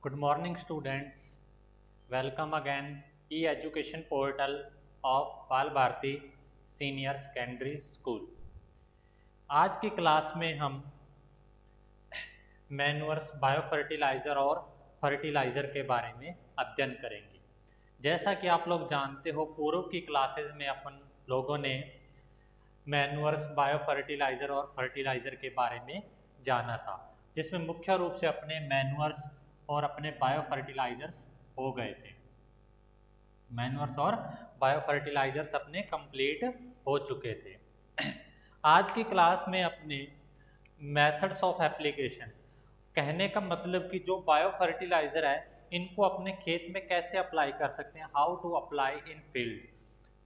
Good morning, students. Welcome again e-education portal of बाल Bharti senior secondary school. आज की class में हम मैन्योर्स, बायो फर्टिलाइज़र और फर्टिलाइज़र के बारे में अध्ययन करेंगे। जैसा कि आप लोग जानते हो, पूर्व की क्लासेस में अपन लोगों ने मैन्योर्स, बायो फर्टिलाइज़र और फर्टिलाइज़र के बारे में जाना था, जिसमें मुख्य रूप से अपने मैन्योर्स और अपने बायो फर्टिलाइज़र्स हो गए थे। मैन्योर्स और बायो फर्टिलाइज़र्स अपने कंप्लीट हो चुके थे। आज की क्लास में अपने मेथड्स ऑफ एप्लीकेशन, कहने का मतलब कि जो बायो फर्टिलाइज़र है इनको अपने खेत में कैसे अप्लाई कर सकते हैं, how to apply in field.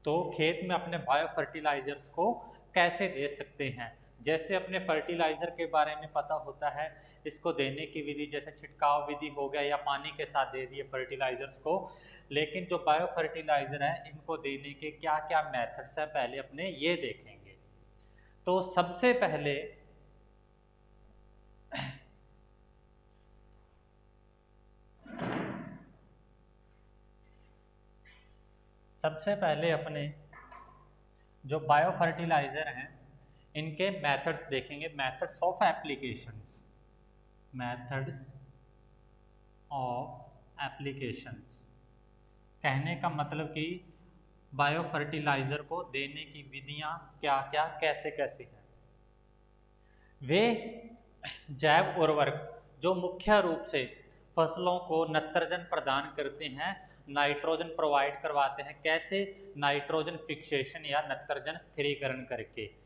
तो खेत में अपने बायो फर्टिलाइज़र्स को कैसे दे सकते हैं। जैसे अपने फर्टिलाइज़र के बारे में पता होता है, इसको देने की विधि जैसे छिड़काव विधि हो गया या पानी के साथ दे दिए फर्टिलाइज़र्स को, लेकिन जो बायो फर्टिलाइज़र है इनको देने के क्या क्या मेथड्स हैं पहले अपने ये देखेंगे। तो सबसे पहले अपने जो बायो फर्टिलाइज़र हैं इनके मेथड्स देखेंगे। Methods of applications, methods of applications, कहने का मतलब कि बायो फर्टिलाइज़र को देने की विधियां क्या क्या कैसे कैसे हैं। वे जैव उर्वरक जो मुख्य रूप से फसलों को नाइट्रोजन प्रदान करते हैं, नाइट्रोजन प्रोवाइड करवाते हैं। कैसे? नाइट्रोजन फिक्सेशन या नाइट्रोजन स्थिरीकरण करके।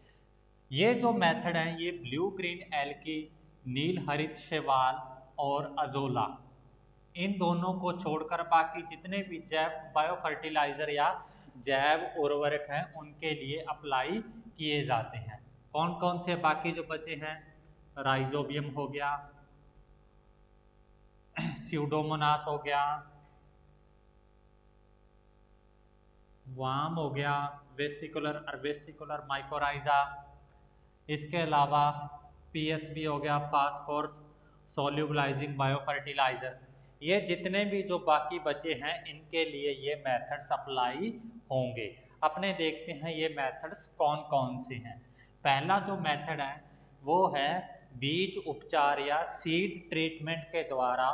ये जो मेथड है ये ब्लू ग्रीन एल्गी, नील हरित शैवाल और अजोला, इन दोनों को छोड़कर बाकी जितने भी जैव बायो फर्टिलाइज़र या जैव उर्वरक हैं उनके लिए अप्लाई किए जाते हैं। कौन कौन से बाकी जो बचे हैं? राइजोबियम हो गया, स्यूडोमोनास हो गया, वाम हो गया, वेसिकुलर और वेसिकुलर माइकोराइजा, इसके अलावा पीएसबी हो गया, फास्फोरस सोल्यूबलाइजिंग बायो फर्टिलाइज़र। ये जितने भी जो बाकी बचे हैं इनके लिए ये मेथड्स अप्लाई होंगे। अपने देखते हैं ये मेथड्स कौन कौन से हैं। पहला जो मेथड है वो है बीज उपचार या सीड ट्रीटमेंट के द्वारा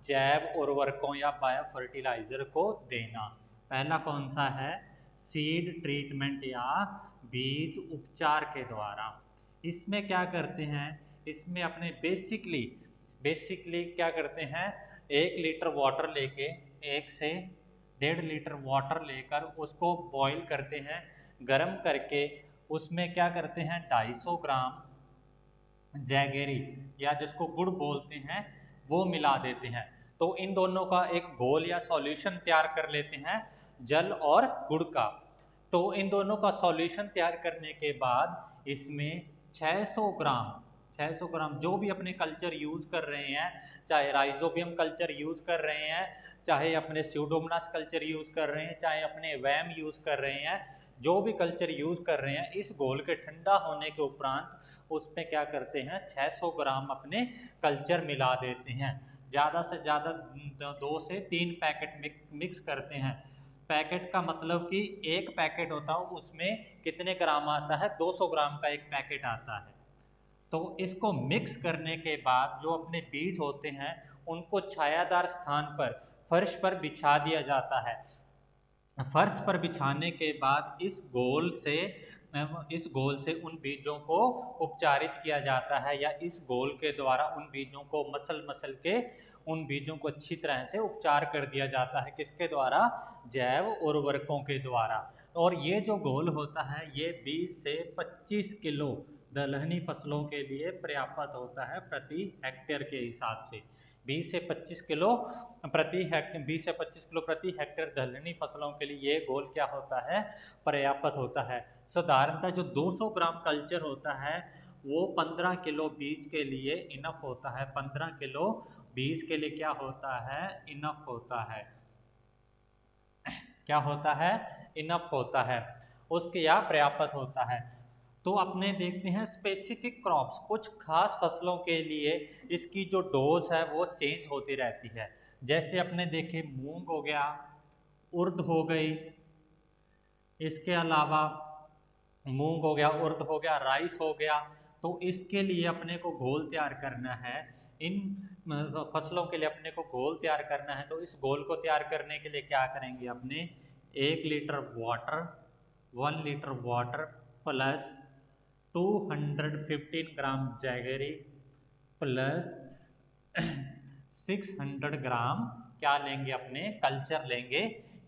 जैव उर्वरकों या बायो फर्टिलाइज़र को देना। पहला कौन सा है? सीड ट्रीटमेंट या बीज उपचार के द्वारा। इसमें क्या करते हैं? इसमें अपने बेसिकली क्या करते हैं, 1 लीटर वाटर लेके, 1 से 1.5 लीटर वाटर लेकर उसको बॉईल करते हैं, गर्म करके उसमें क्या करते हैं 250 ग्राम जैगेरी या जिसको गुड़ बोलते हैं वो मिला देते हैं। तो इन दोनों का एक घोल या सॉल्यूशन तैयार कर लेते हैं, जल और गुड़ का। तो इन दोनों का सॉल्यूशन तैयार करने के बाद इसमें 600 ग्राम जो भी अपने कल्चर यूज़ कर रहे हैं, चाहे राइजोबियम कल्चर यूज़ कर रहे हैं, चाहे अपने स्यूडोमोनास कल्चर यूज़ कर रहे हैं, चाहे अपने वैम यूज़ कर रहे हैं, जो भी कल्चर यूज़ कर रहे हैं, इस घोल के ठंडा होने के उपरांत उसमें क्या करते हैं 600 ग्राम अपने कल्चर मिला देते हैं। ज़्यादा से ज़्यादा 2 से 3 पैकेट मिक्स करते हैं। पैकेट का मतलब कि एक पैकेट होता है उसमें कितने ग्राम आता है, 200 ग्राम का एक पैकेट आता है। तो इसको मिक्स करने के बाद जो अपने बीज होते हैं उनको छायादार स्थान पर, फर्श पर बिछा दिया जाता है। फर्श पर बिछाने के बाद इस घोल से उन बीजों को उपचारित किया जाता है, या इस घोल के द्वारा उन बीजों को मसल के उन बीजों को अच्छी तरह से उपचार कर दिया जाता है। किसके द्वारा? जैव उर्वरकों के द्वारा। और ये जो घोल होता है ये 20 से 25 किलो दलहनी फसलों के लिए पर्याप्त होता है प्रति हेक्टेयर के हिसाब से। 20 से 25 किलो प्रति हेक्टेयर दलहनी फसलों के लिए ये घोल क्या होता है? पर्याप्त होता है। साधारणतः जो 200 ग्राम कल्चर होता है वो 15 किलो बीज के लिए इनफ होता है। 15 किलो बीज के लिए क्या होता है? इनफ होता है। क्या होता है? इनफ होता है, उसके या पर्याप्त होता है। तो अपने देखते हैं स्पेसिफिक क्रॉप्स, कुछ खास फसलों के लिए इसकी जो डोज है वो चेंज होती रहती है। जैसे अपने देखे मूंग हो गया, उर्द हो गई, इसके अलावा मूंग हो गया, उर्द हो गया, राइस हो गया। तो इसके लिए अपने को घोल तैयार करना है। इन फसलों के लिए अपने को घोल तैयार करना है। तो इस घोल को तैयार करने के लिए क्या करेंगे अपने, 1 litre water, 1 litre water plus 215 ग्राम जैगरी प्लस 600 ग्राम क्या लेंगे अपने, कल्चर लेंगे।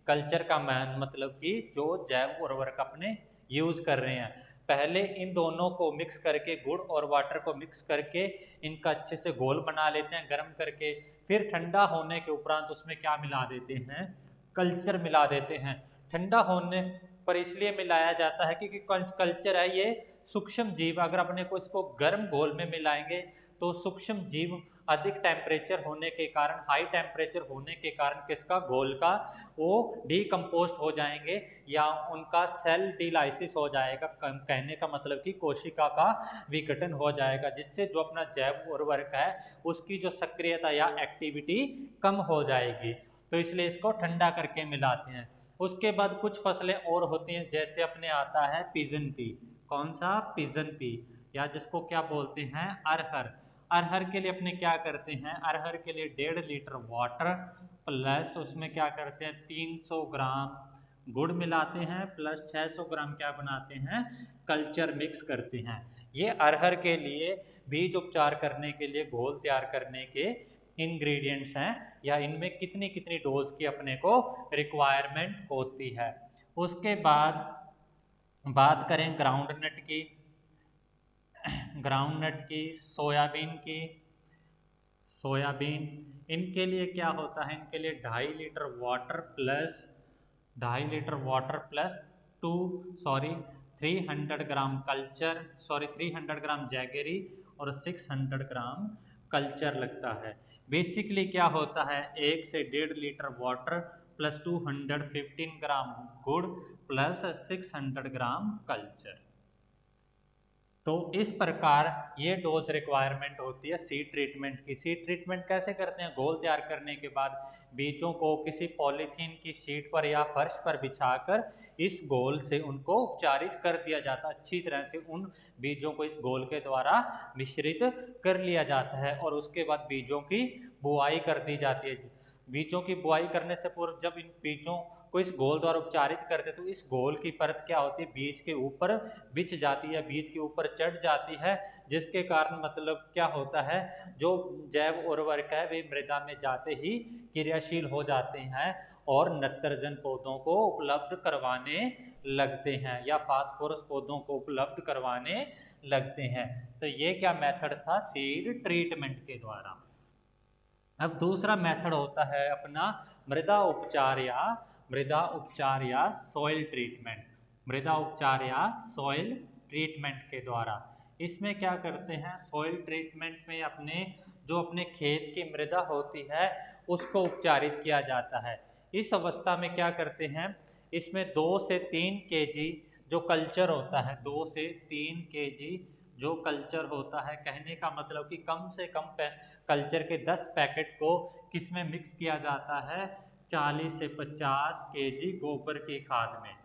कल्चर का मतलब कि जो जैव उर्वरक अपने यूज कर रहे हैं। पहले इन दोनों को मिक्स करके, गुड़ और वाटर को मिक्स करके इनका अच्छे से घोल बना लेते हैं गर्म करके। फिर ठंडा होने के उपरांत उसमें क्या मिला देते हैं, कल्चर मिला देते हैं। ठंडा होने पर इसलिए मिलाया जाता है क्योंकि कल्चर है ये सूक्ष्म जीव, अगर अपने को इसको गर्म घोल में मिलाएंगे तो सूक्ष्म जीव अधिक टेम्परेचर होने के कारण, हाई टेम्परेचर होने के कारण किसका, घोल का, वो डीकम्पोस्ट हो जाएंगे या उनका सेल डिलाइसिस हो जाएगा। कहने का मतलब कि कोशिका का विघटन हो जाएगा, जिससे जो अपना जैव उर्वरक है उसकी जो सक्रियता या एक्टिविटी कम हो जाएगी। तो इसलिए इसको ठंडा करके मिलाते हैं। उसके बाद कुछ फसलें और होती हैं, जैसे अपने आता है पिजन पी। कौन सा, पिजन पी, या जिसको क्या बोलते हैं, अरहर। अरहर के लिए अपने क्या करते हैं, अरहर के लिए 1.5 लीटर वाटर प्लस उसमें क्या करते हैं 300 ग्राम गुड़ मिलाते हैं प्लस 600 ग्राम क्या बनाते हैं, कल्चर मिक्स करते हैं। ये अरहर के लिए बीज उपचार करने के लिए घोल तैयार करने के इंग्रेडिएंट्स हैं, या इनमें कितनी कितनी डोज की अपने को रिक्वायरमेंट होती है। उसके बाद बात करें ग्राउंडनट की, ग्राउंडनट की, सोयाबीन की, सोयाबीन, इनके लिए क्या होता है, इनके लिए 2.5 litre water plus 2.5 litre water plus 300 ग्राम कल्चर, 300 ग्राम जैगरी और 600 ग्राम कल्चर लगता है। बेसिकली क्या होता है, 1 से 1.5 लीटर वाटर प्लस 215 ग्राम गुड़ प्लस 600 ग्राम कल्चर। तो इस प्रकार ये डोज रिक्वायरमेंट होती है सीड ट्रीटमेंट की। सीड ट्रीटमेंट कैसे करते हैं, घोल तैयार करने के बाद बीजों को किसी पॉलीथीन की शीट पर या फर्श पर बिछाकर इस घोल से उनको उपचारित कर दिया जाता है। अच्छी तरह से उन बीजों को इस घोल के द्वारा मिश्रित कर लिया जाता है और उसके बाद बीजों की बुआई कर दी जाती है। बीजों की बुआई करने से पूर्व जब इन बीजों को इस घोल द्वारा उपचारित करते तो इस घोल की परत क्या होती है, बीज के ऊपर बिछ जाती है, बीज के ऊपर चढ़ जाती है, जिसके कारण मतलब क्या होता है, जो जैव उर्वरक है वे मृदा में जाते ही क्रियाशील हो जाते हैं और नत्रजन पौधों को उपलब्ध करवाने लगते हैं या फास्फोरस पौधों को उपलब्ध करवाने लगते हैं। तो ये क्या मेथड था, सीड ट्रीटमेंट के द्वारा। अब दूसरा मेथड होता है अपना मृदा उपचार या सॉइल ट्रीटमेंट। मृदा उपचार या सॉइल ट्रीटमेंट के द्वारा इसमें क्या करते हैं, सॉइल ट्रीटमेंट में अपने खेत की मृदा होती है उसको उपचारित किया जाता है। इस अवस्था में क्या करते हैं, इसमें 2 से 3 केजी जो कल्चर होता है, 2 से 3 केजी जो कल्चर होता है, कहने का मतलब कि कम से कम कल्चर के 10 पैकेट को किस में मिक्स किया जाता है, 40 से 50 केजी गोबर की खाद में।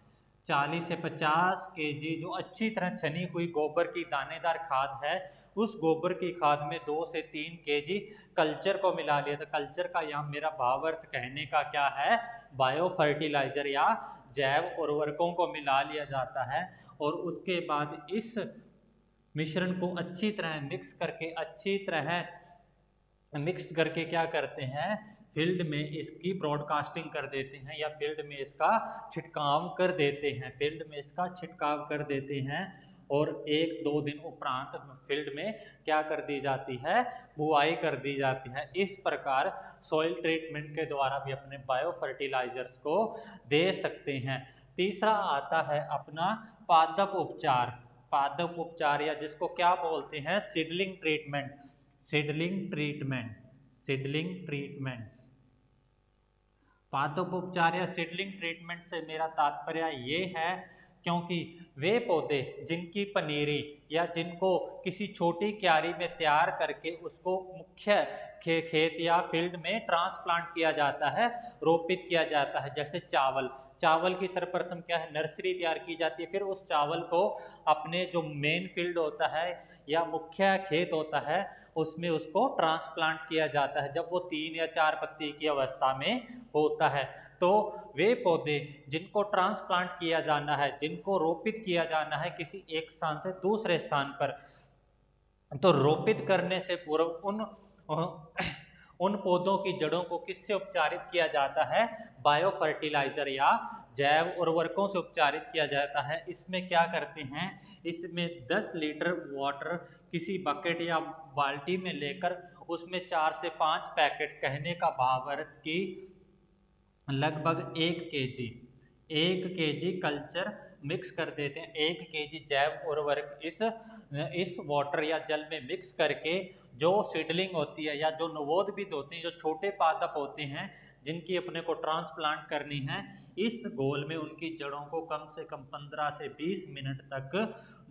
40 से 50 केजी जो अच्छी तरह छनी हुई गोबर की दानेदार खाद है, उस गोबर की खाद में 2 से 3 केजी कल्चर को मिला लिया। तो कल्चर का यहाँ मेरा भावार्थ कहने का क्या है, बायो फर्टिलाइजर या जैव उर्वरकों को मिला लिया जाता है और उसके बाद इस मिश्रण को अच्छी तरह मिक्स करके क्या करते हैं, फील्ड में इसकी ब्रॉडकास्टिंग कर देते हैं या फील्ड में इसका छिड़काव कर देते हैं और 1-2 दिन उपरांत फील्ड में क्या कर दी जाती है, बुआई कर दी जाती है। इस प्रकार सॉइल ट्रीटमेंट के द्वारा भी अपने बायो फर्टिलाइजर्स को दे सकते हैं। तीसरा आता है अपना पादप उपचार या जिसको क्या बोलते हैं, सीडलिंग ट्रीटमेंट्स। पादप उपचार या सीडलिंग ट्रीटमेंट से मेरा तात्पर्य ये है क्योंकि वे पौधे जिनकी पनीरी या जिनको किसी छोटी क्यारी में तैयार करके उसको मुख्य खेत या फील्ड में ट्रांसप्लांट किया जाता है, रोपित किया जाता है। जैसे चावल, चावल की सर्वप्रथम क्या है, नर्सरी तैयार की जाती है, फिर उस चावल को अपने जो मेन फील्ड होता है या मुख्य खेत होता है उसमें उसको ट्रांसप्लांट किया जाता है जब वो 3 या 4 पत्ती की अवस्था में होता है। तो वे पौधे जिनको ट्रांसप्लांट किया जाना है, जिनको रोपित किया जाना है किसी एक स्थान से दूसरे स्थान पर, तो रोपित करने से पूर्व उन पौधों की जड़ों को किससे उपचारित किया जाता है, बायो फर्टिलाइजर या जैव उर्वरकों से उपचारित किया जाता है। इसमें क्या करते हैं, इसमें 10 लीटर वाटर किसी बकेट या बाल्टी में लेकर उसमें 4 से 5 पैकेट, कहने का भाव अर्थ की लगभग 1 केजी कल्चर मिक्स कर देते हैं। 1 केजी जैव उर्वरक इस वाटर या जल में मिक्स करके जो सीडलिंग होती है या जो नवोद्भिद होते हैं, जो छोटे पादप होते हैं जिनकी अपने को ट्रांसप्लांट करनी है, इस घोल में उनकी जड़ों को कम से कम 15 से 20 मिनट तक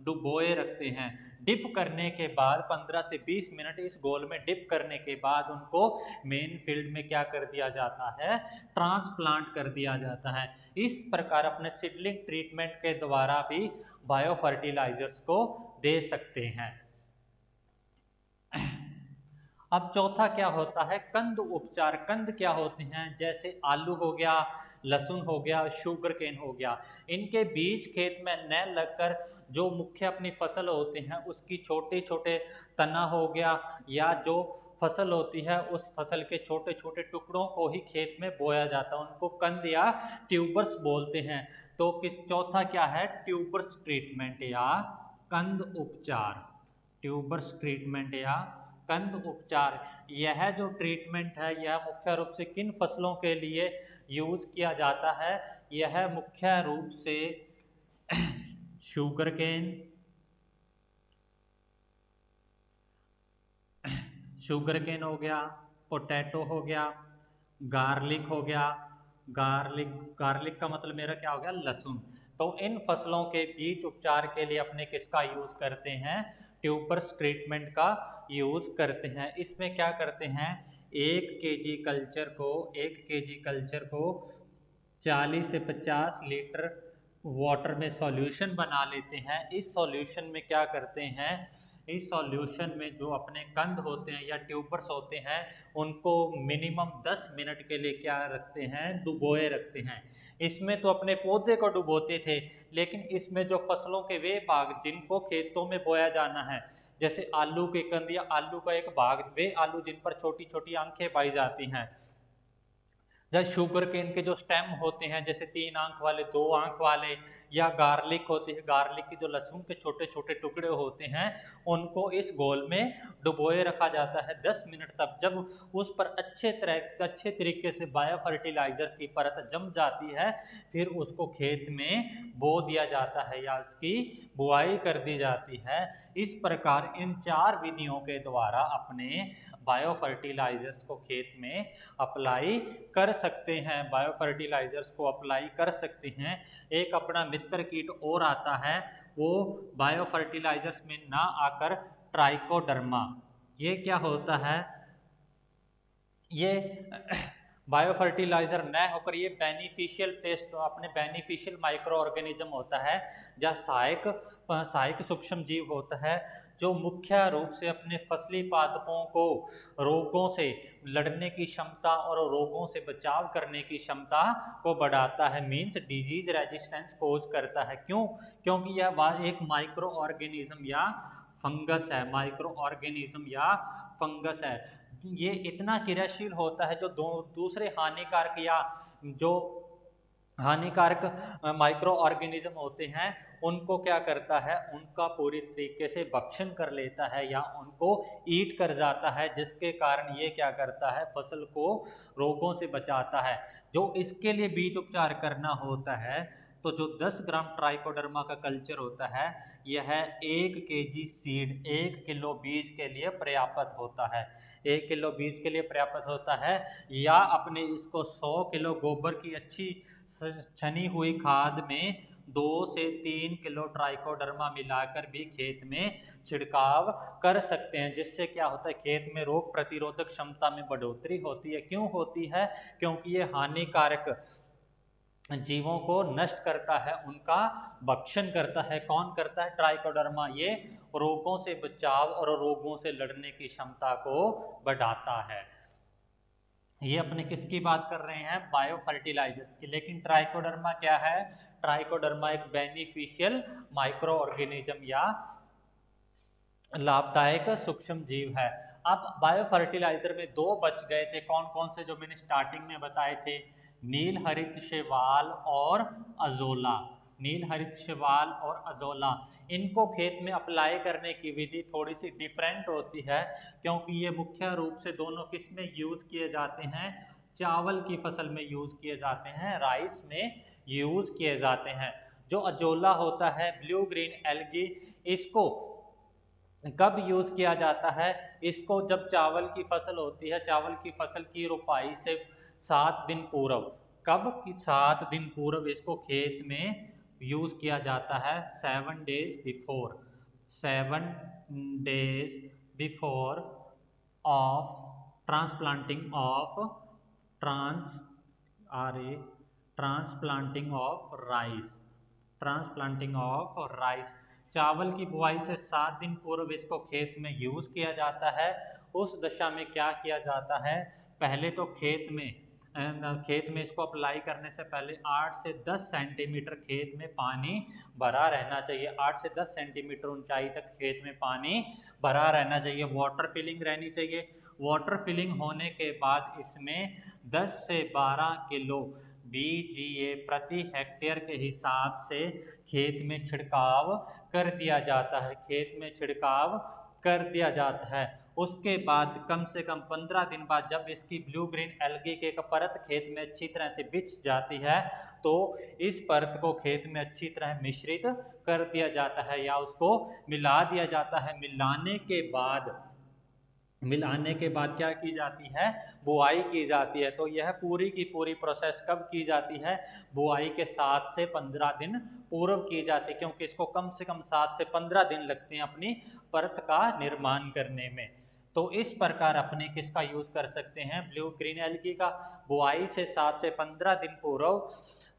डुबोए रखते हैं। डिप करने के बाद 15 से 20 मिनट इस घोल में डिप करने के बाद उनको मेन फील्ड में क्या कर दिया जाता है, ट्रांसप्लांट कर दिया जाता है। इस प्रकार अपने सीडलिंग ट्रीटमेंट के द्वारा भी बायो फर्टिलाइजर्स को दे सकते हैं। अब चौथा क्या होता है, कंद उपचार। कंद क्या होते हैं, जैसे आलू हो गया, लहसुन हो गया, शुगर केन हो गया। इनके बीज खेत में न लगकर जो मुख्य अपनी फसल होते हैं उसकी छोटे छोटे तना हो गया या जो फसल होती है उस फसल के छोटे छोटे टुकड़ों को ही खेत में बोया जाता है, उनको कंद या ट्यूबर्स बोलते हैं। तो चौथा क्या है, ट्यूबर्स ट्रीटमेंट या कंद उपचार। ट्यूबर्स ट्रीटमेंट या कंद उपचार, यह जो ट्रीटमेंट है यह मुख्य रूप से किन फसलों के लिए यूज किया जाता है, यह मुख्य रूप से शुगर केन, हो गया, पोटैटो हो गया, गार्लिक हो गया। गार्लिक का मतलब मेरा क्या हो गया, लहसुन। तो इन फसलों के बीज उपचार के लिए अपने किसका यूज करते हैं, ट्यूबर्स ट्रीटमेंट का यूज करते हैं। इसमें क्या करते हैं, 1 केजी कल्चर को 40 से 50 लीटर वाटर में सॉल्यूशन बना लेते हैं। इस सॉल्यूशन में क्या करते हैं, इस सॉल्यूशन में जो अपने कंद होते हैं या ट्यूबर्स होते हैं उनको मिनिमम 10 मिनट के लिए क्या रखते हैं, डुबोए रखते हैं। इसमें तो अपने पौधे को डुबोते थे, लेकिन इसमें जो फसलों के वे भाग जिनको खेतों में बोया जाना है, जैसे आलू के कंद या आलू का एक भाग, वे आलू जिन पर छोटी छोटी आंखें पाई जाती हैं, जैसे शुगर केन के जो स्टेम होते हैं जैसे 3 आंख वाले, 2 आंख वाले, या गार्लिक होती है, गार्लिक की जो लहसुन के छोटे छोटे टुकड़े होते हैं उनको इस घोल में डुबोए रखा जाता है 10 मिनट तक। जब उस पर अच्छे तरीके से बायो फर्टिलाइजर की परत जम जाती है, फिर उसको खेत में बो दिया जाता है या उसकी बुआई कर दी जाती है। इस प्रकार इन 4 विधियों के द्वारा अपने बायो फर्टिलाइजर्स को खेत में अप्लाई कर सकते हैं, बायो फर्टिलाइजर्स को अप्लाई कर सकते हैं। एक अपना मित्र कीट और आता है, वो बायो फर्टिलाइजर्स में ना आकर ट्राइकोडर्मा। ये क्या होता है, ये बायो फर्टिलाइजर न होकर ये बेनिफिशियल पेस्ट, अपने बेनिफिशियल माइक्रो ऑर्गेनिज्म होता है या सहायक सूक्ष्म जीव होता है, जो मुख्य रूप से अपने फसली पादपों को रोगों से लड़ने की क्षमता और रोगों से बचाव करने की क्षमता को बढ़ाता है, मीन्स डिजीज रेजिस्टेंस कोज करता है। क्यों, क्योंकि यह एक माइक्रो ऑर्गेनिज्म या फंगस है, माइक्रो ऑर्गेनिज्म या फंगस है। ये इतना क्रियाशील होता है, जो दूसरे हानिकारक या जो हानिकारक माइक्रो ऑर्गेनिज्म होते हैं उनको क्या करता है, उनका पूरी तरीके से भक्षण कर लेता है या उनको ईट कर जाता है, जिसके कारण ये क्या करता है, फसल को रोगों से बचाता है। जो इसके लिए बीज उपचार करना होता है, तो जो 10 ग्राम ट्राइकोडर्मा का कल्चर होता है, यह 1 केजी सीड, 1 किलो बीज के लिए पर्याप्त होता है, 1 किलो बीज के लिए पर्याप्त होता है। या अपने इसको 100 किलो गोबर की अच्छी छनी हुई खाद में 2 से 3 किलो ट्राइकोडर्मा मिलाकर भी खेत में छिड़काव कर सकते हैं, जिससे क्या होता है, खेत में रोग प्रतिरोधक क्षमता में बढ़ोतरी होती है। क्यों होती है? क्योंकि ये हानिकारक जीवों को नष्ट करता है, उनका भक्षण करता है। कौन करता है? ट्राइकोडर्मा। ये रोगों से बचाव और रोगों से लड़ने की क्षमता को बढ़ाता है। ये अपने किसकी बात कर रहे हैं? बायो फर्टिलाइजर्स की। लेकिन ट्राइकोडर्मा क्या है? ट्राइकोडर्मा एक बेनिफिशियल माइक्रो ऑर्गेनिज्म या लाभदायक सूक्ष्म जीव है। अब बायो फर्टिलाइजर में दो बच गए थे, कौन कौन से, जो मैंने स्टार्टिंग में बताए थे, नील हरित शैवाल और अजोला। नील हरित शैवाल और अजोला, इनको खेत में अप्लाई करने की विधि थोड़ी सी डिफरेंट होती है, क्योंकि ये मुख्य रूप से दोनों किस में यूज किए जाते हैं? चावल की फसल में यूज किए जाते हैं, राइस में यूज किए जाते हैं। जो अजोला होता है, ब्लू ग्रीन एल्गी, इसको कब यूज किया जाता है? इसको जब चावल की फसल होती है, चावल की फसल की रोपाई से 7 दिन पूर्व, कब की 7 दिन पूर्व इसको खेत में यूज किया जाता है, 7 days before, 7 days before of transplanting of transplanting of rice, transplanting of rice. चावल की बुआई से 7 दिन पूर्व इसको खेत में यूज किया जाता है। उस दशा में क्या किया जाता है? पहले तो खेत में इसको अप्लाई करने से पहले 8 से 10 सेंटीमीटर खेत में पानी भरा रहना चाहिए। 8 से 10 सेंटीमीटर ऊंचाई तक खेत में पानी भरा रहना चाहिए। वाटर फिलिंग रहनी चाहिए। वाटर फिलिंग होने के बाद इसमें 10 से 12 किलो बीजीए प्रति हेक्टेयर के हिसाब से खेत में छिड़काव कर दिया जाता है, खेत में छिड़काव कर दिया जाता है। उसके बाद कम से कम 15 दिन बाद जब इसकी ब्लू ग्रीन एल्गी की एक परत खेत में अच्छी तरह से बिछ जाती है, तो इस परत को खेत में अच्छी तरह मिश्रित कर दिया जाता है या उसको मिला दिया जाता है। मिलाने के बाद क्या की जाती है? बुआई की जाती है। तो यह पूरी की पूरी प्रोसेस कब की जाती है? बुआई के 7 से 15 दिन पूर्व की जाती है, क्योंकि इसको कम से कम 7 से 15 दिन लगते हैं अपनी परत का निर्माण करने में। तो इस प्रकार अपने किसका यूज कर सकते हैं? ब्लू ग्रीन एल्गी का। बुआई से 7 से 15 दिन पूर्व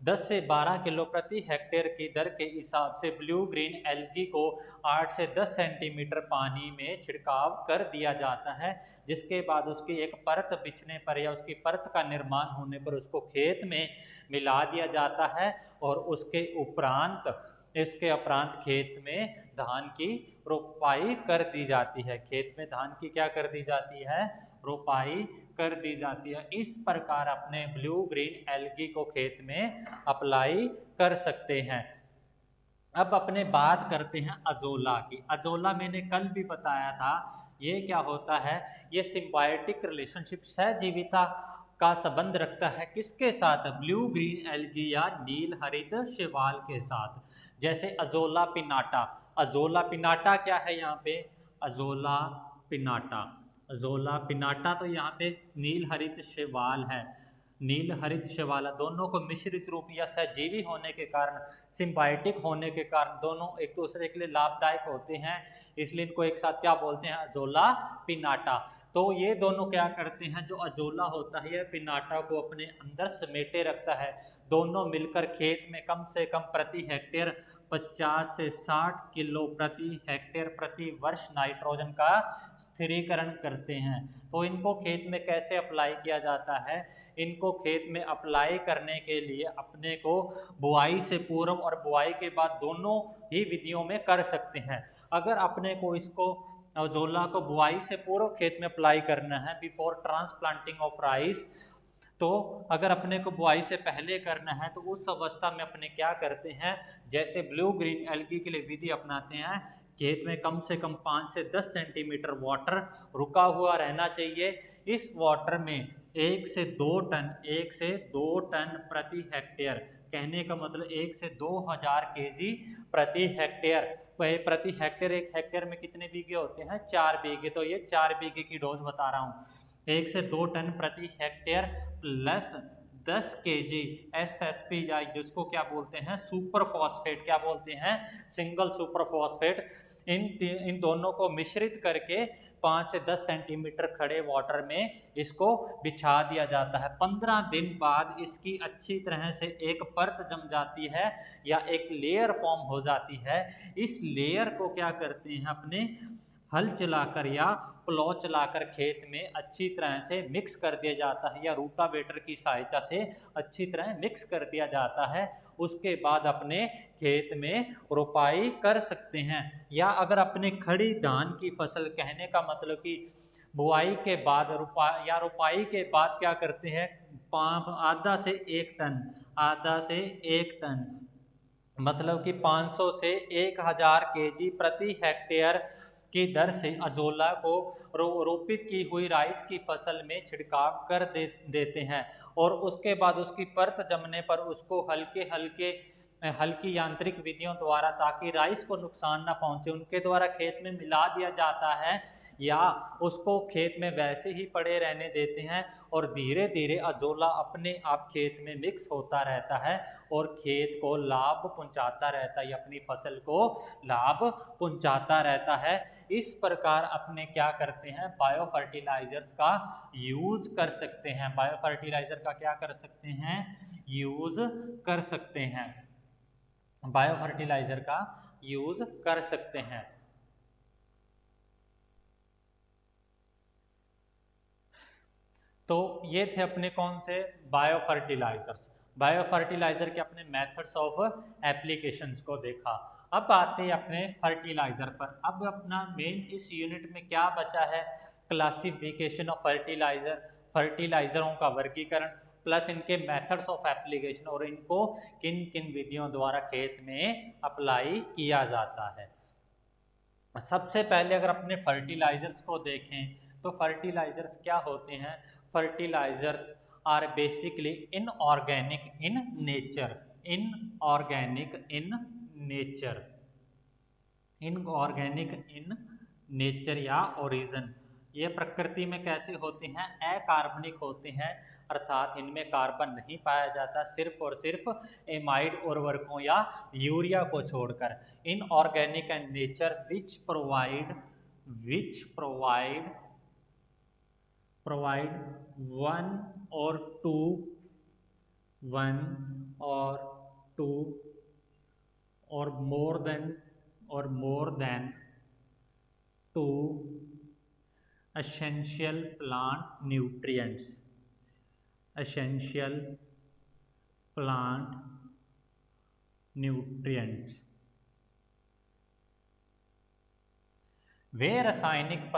10 से 12 किलो प्रति हेक्टेयर की दर के हिसाब से ब्लू ग्रीन एल्गी को 8 से 10 सेंटीमीटर पानी में छिड़काव कर दिया जाता है, जिसके बाद उसकी एक परत बिछने पर या उसकी परत का निर्माण होने पर उसको खेत में मिला दिया जाता है। और इसके उपरांत खेत में धान की रोपाई कर दी जाती है। खेत में धान की क्या कर दी जाती है? रोपाई कर दी जाती है। इस प्रकार अपने ब्लू ग्रीन एल्गी को खेत में अप्लाई कर सकते हैं। अब अपने बात करते हैं अजोला की। अजोला मैंने कल भी बताया था, ये क्या होता है? ये सिम्बायोटिक रिलेशनशिप, सहजीविता का संबंध रखता है किसके साथ? ब्लू ग्रीन एल्गी या नील हरित शैवाल के साथ। जैसे अजोला पिनाटा। अजोला पिनाटा क्या है यहाँ पे? अजोला पिनाटा, अजोला पिनाटा तो यहाँ पे नील हरित शैवाल है। नील हरित शैवाल दोनों को मिश्रित रूप या सहजीवी होने के कारण, सिम्बायोटिक होने के कारण दोनों एक दूसरे के लिए लाभदायक होते हैं, इसलिए इनको एक साथ क्या बोलते हैं? Azolla piñata. तो ये दोनों क्या करते हैं? जो अजोला होता है यह पिनाटा को अपने अंदर समेटे रखता है। दोनों मिलकर खेत में कम से कम प्रति हेक्टेयर 50 से 60 किलो प्रति हेक्टेयर प्रति वर्ष नाइट्रोजन का स्थिरीकरण करते हैं। तो इनको खेत में कैसे अप्लाई किया जाता है? इनको खेत में अप्लाई करने के लिए अपने को बुआई से पूर्व और बुआई के बाद दोनों ही विधियों में कर सकते हैं। अगर अपने को इसको अजोला को बुआई से पूर्व खेत में अप्लाई करना है, बिफोर ट्रांसप्लांटिंग ऑफ राइस, तो अगर अपने को बुआई से पहले करना है तो उस अवस्था में अपने क्या करते हैं? जैसे ब्लू ग्रीन एल्गी के लिए विधि अपनाते हैं, खेत में कम से कम 5 से 10 सेंटीमीटर वाटर रुका हुआ रहना चाहिए। इस वाटर में 1 से 2 टन प्रति हेक्टेयर, कहने का मतलब 1 से 2000 केजी प्रति हेक्टेयर। एक हेक्टेयर में कितने बीघे होते हैं? 4 बीघे। तो ये 4 बीघे की डोज बता रहा हूँ। 1 से 2 टन प्रति हेक्टेयर प्लस 10 केजी SSP या जिसको क्या बोलते हैं सुपर फॉस्फेट, क्या बोलते हैं सिंगल सुपर फॉस्फेट, इन दोनों को मिश्रित करके 5 से 10 सेंटीमीटर खड़े वाटर में इसको बिछा दिया जाता है। 15 दिन बाद इसकी अच्छी तरह से एक परत जम जाती है या एक लेयर फॉर्म हो जाती है। इस लेयर को क्या करते हैं अपने हल चलाकर या प्लॉ चलाकर खेत में अच्छी तरह से मिक्स कर दिया जाता है या रूटावेटर की सहायता से अच्छी तरह मिक्स कर दिया जाता है। उसके बाद अपने खेत में रोपाई कर सकते हैं। या अगर अपने खड़ी धान की फसल, कहने का मतलब कि बुआई के बाद रोपाई के बाद क्या करते हैं, आधा से 1 टन, आधा से 1 टन मतलब कि 500 से 1000 केजी प्रति हेक्टेयर की दर से अजोला को रोपित की हुई राइस की फसल में छिड़काव कर देते हैं। और उसके बाद उसकी परत जमने पर उसको हल्की यांत्रिक विधियों द्वारा, ताकि राइस को नुकसान ना पहुंचे, उनके द्वारा खेत में मिला दिया जाता है या उसको खेत में वैसे ही पड़े रहने देते हैं। और धीरे धीरे अजोला अपने आप खेत में मिक्स होता रहता है और खेत को लाभ पहुंचाता रहता है, अपनी फसल को लाभ पहुंचाता रहता है। इस प्रकार अपने क्या करते हैं, बायो फर्टिलाइजर्स का यूज कर सकते हैं। बायो फर्टिलाइजर का क्या कर सकते हैं, यूज कर सकते हैं। बायो फर्टिलाइजर का यूज कर सकते हैं। तो ये थे अपने कौन से बायो फर्टिलाइजर्स। बायो फर्टिलाइजर के अपने मेथड्स ऑफ एप्लीकेशंस को देखा। अब आते हैं अपने फर्टिलाइजर पर। अब अपना मेन इस यूनिट में क्या बचा है, क्लासिफिकेशन ऑफ फर्टिलाइजर, फर्टिलाइजरों का वर्गीकरण प्लस इनके मेथड्स ऑफ एप्लीकेशन और इनको किन किन विधियों द्वारा खेत में अप्लाई किया जाता है। सबसे पहले अगर अपने फर्टिलाइजर्स को देखें तो फर्टिलाइजर्स क्या होते हैं, fertilizers are basically inorganic in nature, inorganic in nature, inorganic in nature या ओरिजिन। ये प्रकृति में कैसे होते हैं, अकार्बनिक होते हैं, अर्थात इनमें कार्बन नहीं पाया जाता, सिर्फ और सिर्फ एमाइड उर्वरकों या यूरिया को छोड़कर। Inorganic and nature which provide one और टू और more than two essential plant nutrients, essential plant nutrients। वे रासायनिक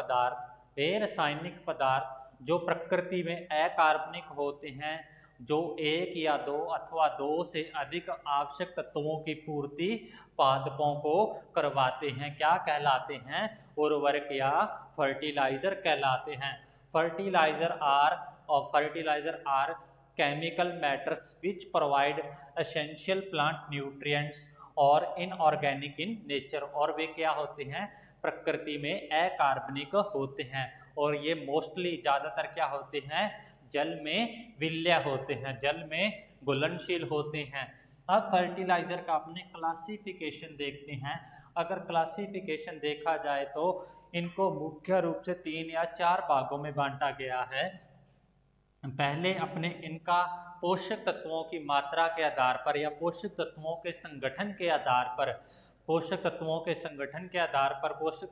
पदार्थ जो प्रकृति में अकार्बनिक होते हैं, जो 1 या 2 अथवा 2 से अधिक आवश्यक तत्वों की पूर्ति पादपों को करवाते हैं, क्या कहलाते हैं, उर्वरक या फर्टिलाइजर कहलाते हैं। Fertilizer are chemical matters which provide essential plant nutrients और इनऑर्गेनिक इन नेचर। और वे क्या होते हैं, प्रकृति में अकार्बनिक होते हैं और ये मोस्टली ज़्यादातर क्या होते हैं, जल में विलय होते हैं, जल में घुलनशील होते हैं। अब फर्टिलाइजर का अपने क्लासिफिकेशन देखते हैं। अगर क्लासिफिकेशन देखा जाए तो इनको मुख्य रूप से 3 या 4 भागों में बांटा गया है। पहले अपने इनका पोषक तत्वों की मात्रा के आधार पर या पोषक तत्वों के संगठन के आधार पर, पोषक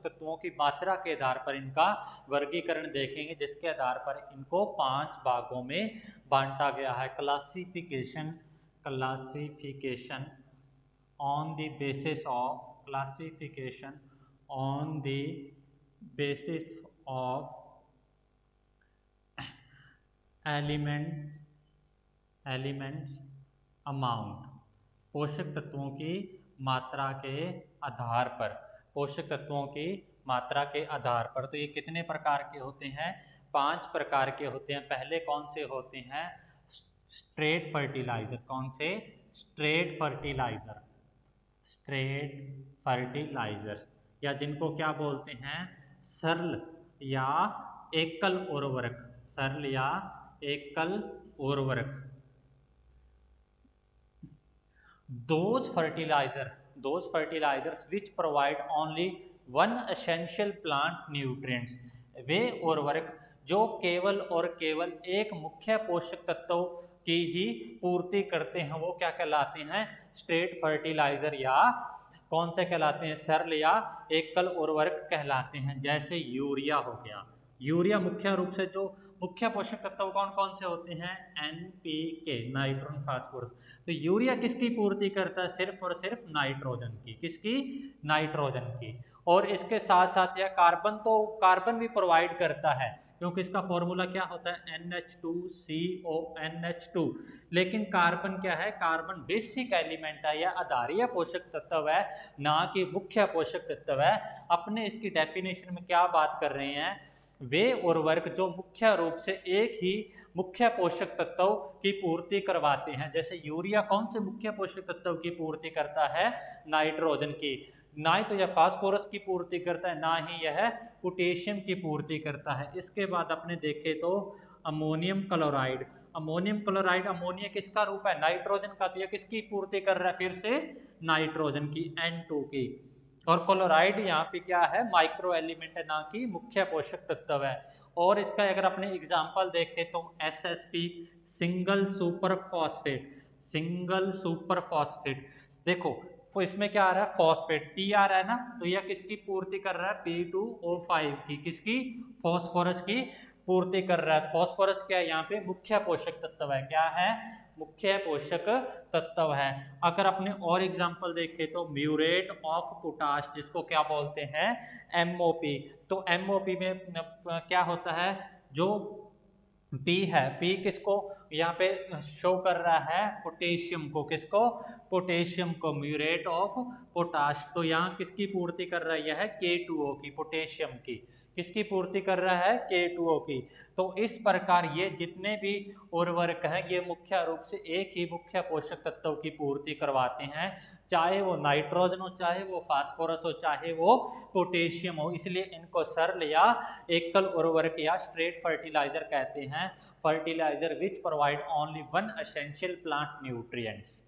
तत्वों की मात्रा के आधार पर इनका वर्गीकरण देखेंगे, जिसके आधार पर इनको 5 भागों में बांटा गया है। Classification on the basis of elements amount, पोषक तत्वों की मात्रा के आधार पर, तो ये कितने प्रकार के होते हैं, 5 प्रकार के होते हैं। पहले कौन से होते हैं, स्ट्रेट फर्टिलाइजर। कौन से, स्ट्रेट फर्टिलाइजर या जिनको क्या बोलते हैं, सरल या एकल उर्वरक, those fertilizers which provide only one essential plant nutrients, वे उर्वरक जो केवल और केवल एक मुख्य पोषक तत्व की ही पूर्ति करते हैं, वो क्या कहलाते हैं? स्ट्रेट फर्टिलाइजर या कौन से कहलाते हैं? सरल या एकल उर्वरक कहलाते हैं। जैसे यूरिया हो गया। यूरिया मुख्य रूप से जो मुख्य पोषक तत्व कौन कौन से होते हैं? NPK, nitrogen phosphorus. तो यूरिया किसकी पूर्ति करता है? सिर्फ और सिर्फ नाइट्रोजन की। किसकी? नाइट्रोजन की। और इसके साथ साथ यह कार्बन, तो कार्बन भी प्रोवाइड करता है, क्योंकि इसका फॉर्मूला क्या होता है? NH2CONH2। लेकिन कार्बन क्या है? कार्बन बेसिक एलिमेंट है या आधारीय पोषक तत्व है, ना कि मुख्य पोषक तत्व है। अपने इसकी डेफिनेशन में क्या बात कर रहे हैं? वे उर्वरक जो मुख्य रूप से एक ही मुख्य पोषक तत्व की पूर्ति करवाते हैं। जैसे यूरिया कौन से मुख्य पोषक तत्व की पूर्ति करता है? नाइट्रोजन की। ना ही तो यह फास्फोरस की पूर्ति करता है, ना ही यह पोटेशियम की पूर्ति करता है। इसके बाद अपने देखे तो ammonium chloride. Ammonium chloride, ammonia किसका रूप है? नाइट्रोजन का। तो यह किसकी पूर्ति कर रहा है? फिर से नाइट्रोजन की, N2 की। और क्लोराइड यहाँ पे क्या है? माइक्रो एलिमेंट है, ना कि मुख्य पोषक तत्व है। और इसका अगर अपने एग्जाम्पल देखें तो SSP, single super phosphate. Single super phosphate, देखो तो इसमें क्या आ रहा है? फॉस्फेट, P आ रहा है ना, तो यह किसकी पूर्ति कर रहा है? P2O5 की। किसकी? फॉस्फोरस की पूर्ति कर रहा है। फॉस्फोरस क्या है? यहाँ पे मुख्य पोषक तत्व है। क्या है? मुख्य पोषक तत्व है। अगर अपने और एग्जांपल देखें तो म्यूरेट ऑफ पोटाश, जिसको क्या बोलते हैं? MOP। तो MOP में क्या होता है? जो P है, P किसको यहाँ पे शो कर रहा है? पोटेशियम को। किसको? पोटेशियम को, म्यूरेट ऑफ पोटाश। तो यहाँ किसकी पूर्ति कर रहा है? यह K2O की, पोटेशियम की। किसकी पूर्ति कर रहा है? K2O की। तो इस प्रकार ये जितने भी उर्वरक हैं, ये मुख्य रूप से एक ही मुख्य पोषक तत्व की पूर्ति करवाते हैं, चाहे वो नाइट्रोजन हो, चाहे वो फास्फोरस हो, चाहे वो पोटेशियम हो। इसलिए इनको सरल या एकल उर्वरक या स्ट्रेट फर्टिलाइजर कहते हैं। Fertilizer which provide only one essential plant nutrients.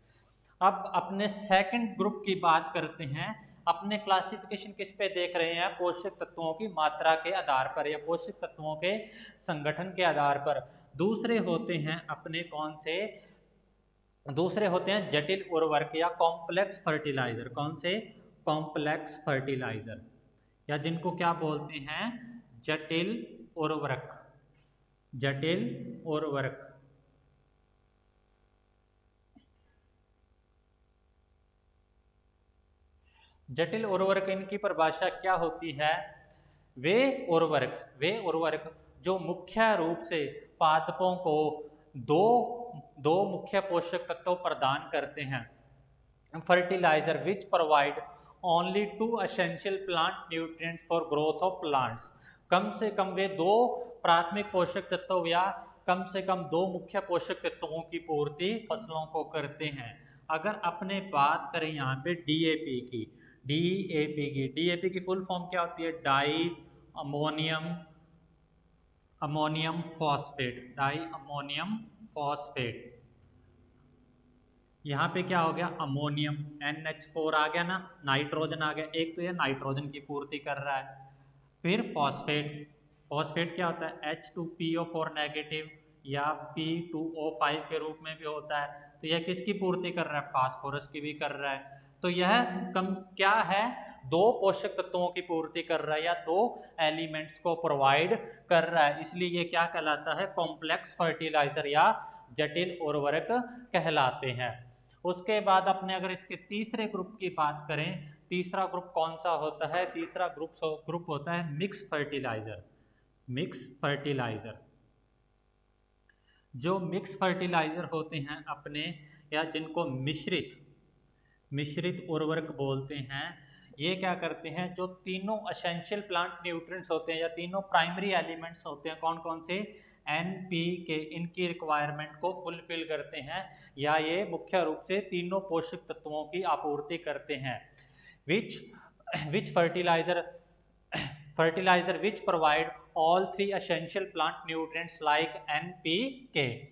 अब अपने सेकंड ग्रुप की बात करते हैं। अपने क्लासिफिकेशन किस पे देख रहे हैं? पोषक तत्वों की मात्रा के आधार पर या पोषक तत्वों के संगठन के आधार पर। दूसरे होते हैं अपने कौन से? दूसरे होते हैं जटिल उर्वरक या कॉम्प्लेक्स फर्टिलाइजर। कौन से? कॉम्प्लेक्स फर्टिलाइजर, या जिनको क्या बोलते हैं? जटिल उर्वरक। जटिल उर्वरक। जटिल उर्वरक, इनकी परिभाषा क्या होती है? वे उर्वरक जो मुख्य रूप से पादपों को दो दो मुख्य पोषक तत्व प्रदान करते हैं। Fertilizer which provide only two essential plant nutrients for growth of plants. कम से कम वे दो प्राथमिक पोषक तत्व या कम से कम दो मुख्य पोषक तत्वों की पूर्ति फसलों को करते हैं। अगर अपने बात करें यहाँ पे DAP की, DAP की फुल फॉर्म क्या होती है? Di ammonium phosphate. Di ammonium phosphate. यहाँ पे क्या हो गया? अमोनियम, NH4 आ गया ना, नाइट्रोजन आ गया। एक तो ये नाइट्रोजन की पूर्ति कर रहा है। फिर फॉस्फेट। फॉस्फेट क्या होता है? H2PO4 नेगेटिव या P2O5 के रूप में भी होता है। तो यह किसकी पूर्ति कर रहा है? फास्फोरस की भी कर रहा है। तो यह कम क्या है? दो पोषक तत्वों की पूर्ति कर रहा है या दो एलिमेंट्स को प्रोवाइड कर रहा है। इसलिए ये क्या कहलाता है? कॉम्प्लेक्स फर्टिलाइजर या जटिल उर्वरक कहलाते हैं। उसके बाद अपने अगर इसके तीसरे ग्रुप की बात करें, तीसरा ग्रुप कौन सा होता है? तीसरा ग्रुप होता है मिक्स फर्टिलाइजर। Mix fertilizer. जो मिक्स फर्टिलाइजर होते हैं अपने, या जिनको मिश्रित उर्वरक बोलते हैं, ये क्या करते हैं? जो तीनों एसेंशियल प्लांट न्यूट्रिएंट्स होते हैं या तीनों प्राइमरी एलिमेंट्स होते हैं, कौन कौन से? NPK, इनकी रिक्वायरमेंट को फुलफिल करते हैं, या ये मुख्य रूप से तीनों पोषक तत्वों की आपूर्ति करते हैं। विच fertilizer which provide all three essential plant nutrients like NPK।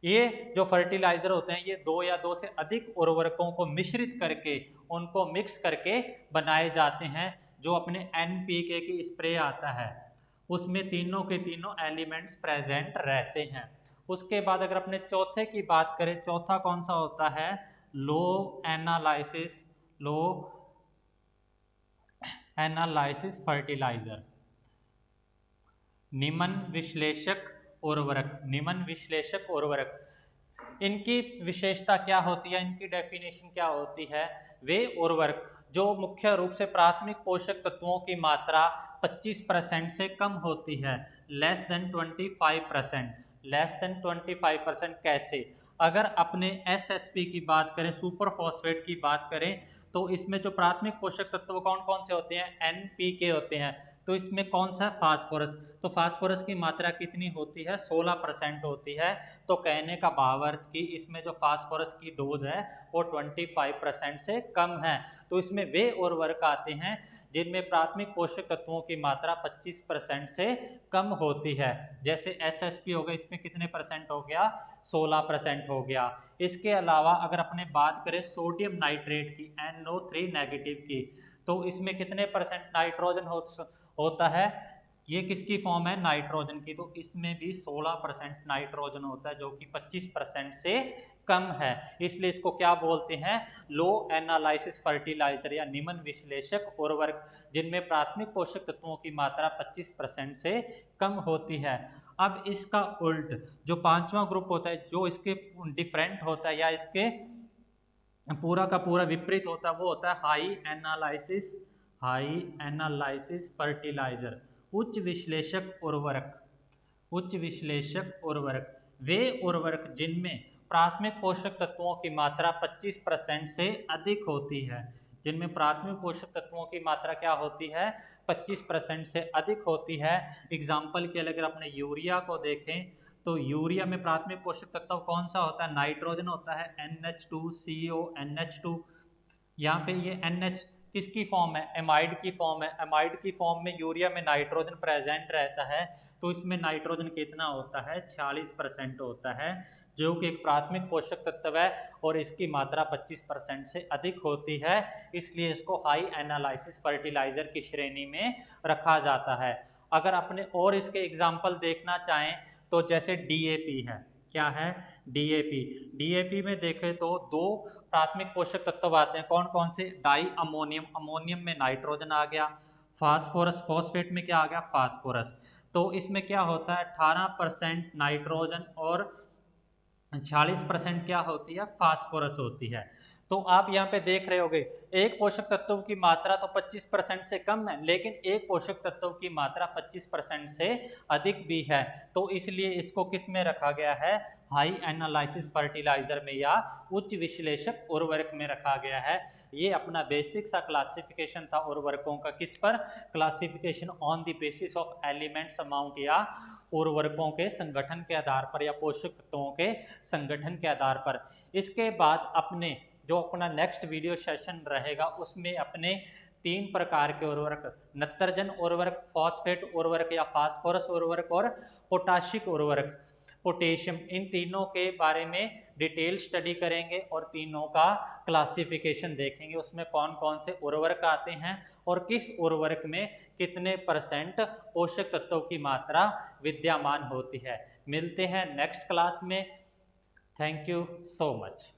ये जो फर्टिलाइजर होते हैं ये 2 या 2 से अधिक उर्वरकों को मिश्रित करके उनको मिक्स करके बनाए जाते हैं। जो अपने NPK की स्प्रे आता है उसमें तीनों के तीनों एलिमेंट्स प्रेजेंट रहते हैं। उसके बाद अगर अपने चौथे की बात करें, चौथा कौन सा होता है, लो एनालाइसिस फर्टिलाइजर, निमन विश्लेषक उर्वरक। निमन विश्लेषक उर्वरक, इनकी विशेषता क्या होती है, इनकी डेफिनेशन क्या होती है, वे उर्वरक जो मुख्य रूप से प्राथमिक पोषक तत्वों की मात्रा 25% से कम होती है, लेस देन 25%, लेस देन 25%। कैसे, अगर अपने SSP की बात करें, सुपर फॉस्फेट की बात करें, तो इसमें जो प्राथमिक पोषक तत्व कौन कौन से होते हैं, NPK होते हैं। तो इसमें कौन सा, फास्फोरस, तो फास्फोरस की मात्रा कितनी होती है, 16% होती है। तो कहने का भाव अर्थ कि इसमें जो फास्फोरस की डोज है वो 25% से कम है। तो इसमें वे उर्वरक आते हैं जिनमें प्राथमिक पोषक तत्वों की मात्रा 25% से कम होती है। जैसे SSP हो गया, इसमें कितने परसेंट हो गया, 16% हो गया। इसके अलावा अगर अपने बात करें सोडियम नाइट्रेट की, NO3 नेगेटिव की, तो इसमें कितने परसेंट नाइट्रोजन होता है, ये किसकी फॉर्म है, नाइट्रोजन की, तो इसमें भी 16% नाइट्रोजन होता है जो कि 25% से कम है। इसलिए इसको क्या बोलते हैं, लो एनालाइसिस फर्टिलाइजर या निमन विश्लेषक उर्वरक, जिनमें प्राथमिक पोषक तत्वों की मात्रा 25% से कम होती है। अब इसका उल्ट जो पांचवा ग्रुप होता है, जो इसके डिफरेंट होता है या इसके पूरा का पूरा विपरीत होता है, वो होता है हाई एनालाइसिस फर्टिलाइजर, उच्च विश्लेषक उर्वरक। उच्च विश्लेषक उर्वरक, वे उर्वरक जिनमें प्राथमिक पोषक तत्वों की मात्रा 25% से अधिक होती है, जिनमें प्राथमिक पोषक तत्वों की मात्रा क्या होती है, 25% से अधिक होती है। एग्जाम्पल के लिए अगर अपने यूरिया को देखें, तो यूरिया में प्राथमिक पोषक तत्व कौन सा होता है, नाइट्रोजन होता है, NH2CO NH2। यहाँ पे ये NH किसकी फॉर्म है, एमाइड की फॉर्म है। एमाइड की फॉर्म में यूरिया में नाइट्रोजन प्रेजेंट रहता है, तो इसमें नाइट्रोजन कितना होता है, 46% होता है, जो कि एक प्राथमिक पोषक तत्व है और इसकी मात्रा 25% से अधिक होती है। इसलिए इसको हाई एनालाइसिस फर्टिलाइजर की श्रेणी में रखा जाता है। अगर अपने और इसके एग्जाम्पल देखना चाहें तो जैसे DAP है, क्या है, DAP में देखें तो दो प्राथमिक पोषक तत्व आते हैं, कौन कौन से, डाई अमोनियम, अमोनियम में नाइट्रोजन आ गया, फास्फोरस, फॉस्फेट में क्या आ गया, फास्फोरस। तो इसमें क्या होता है, 18% नाइट्रोजन और 46% क्या होती है, फास्फोरस होती है। तो आप यहाँ पे देख रहे होगे एक पोषक तत्व की मात्रा तो 25% से कम है, लेकिन एक पोषक तत्व की मात्रा 25% से अधिक भी है। तो इसलिए इसको किस में रखा गया है, हाई एनालाइसिस फर्टिलाइजर में या उच्च विश्लेषक उर्वरक में रखा गया है। ये अपना बेसिक सा क्लासिफिकेशन था उर्वरकों का, किस पर, classification on the basis of elements amount, या उर्वरकों के संगठन के आधार पर या पोषक तत्वों के संगठन के आधार पर। इसके बाद अपने जो अपना नेक्स्ट वीडियो सेशन रहेगा उसमें अपने 3 प्रकार के उर्वरक, नत्रजन उर्वरक, फॉस्फेट उर्वरक या फास्फोरस उर्वरक और पोटाशिक उर्वरक, पोटेशियम, इन तीनों के बारे में डिटेल स्टडी करेंगे और तीनों का क्लासिफिकेशन देखेंगे, उसमें कौन कौन से उर्वरक आते हैं और किस उर्वरक में कितने % पोषक तत्वों की मात्रा विद्यमान होती है। मिलते हैं नेक्स्ट क्लास में। Thank you so much.